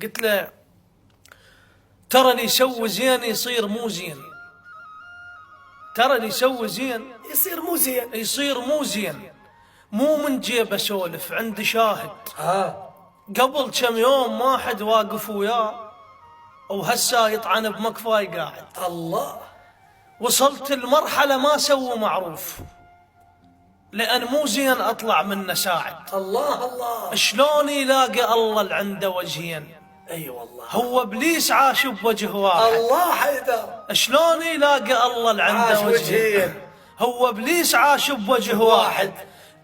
قلت له ترى اللي يسوي زين يصير مو زين، ترى اللي يسوي زين يصير مو زين، يصير مو زين. مو من جيب اسولف، عندي شاهد. قبل كم يوم واحد واقف وياه وهسه يطعن بمكفاي قاعد. الله. وصلت المرحلة ما سووا معروف، لأن مو زين أطلع منه ساعد. الله الله. شلون يلاقي الله اللي عنده وجهين؟ اي والله. هو ابليس عاش بوجه واحد. الله حيدر. شلون يلاقي الله اللي عنده وجهين؟ هو ابليس عاش بوجه واحد.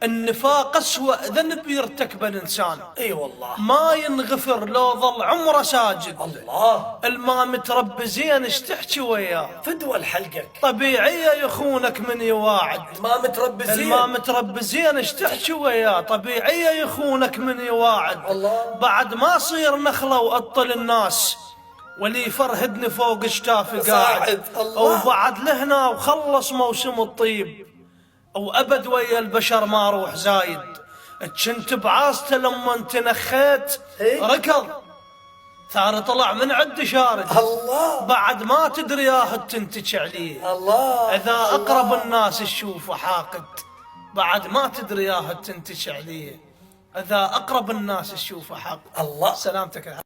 النفاق اسوأ ذنب يرتكبه الانسان. اي والله. ما ينغفر لو ظل عمره ساجد. الله. الما متربي زين ايش تحكي وياه؟ فدوى لحلقك. طبيعيه يخونك من يواعد. ما متربي زين. الما متربي زين ايش تحكي وياه؟ طبيعيه يخونك من يواعد. الله. بعد ما صير نخله وأطل الناس واللي يفرهدني فوق شتافي قاعد. وبعد لهنا وخلص موسم الطيب وأبد ويا البشر ما روح زايد. كنت بعاسته لما تنخيت ركض ثار طلع من عد شارد. الله. بعد ما تدري ياه تنتج عليه. الله. إذا أقرب الناس تشوفه حاقد بعد ما تدري ياه تنتج عليه. إذا أقرب الناس تشوفه حاقد. الله. سلامتك.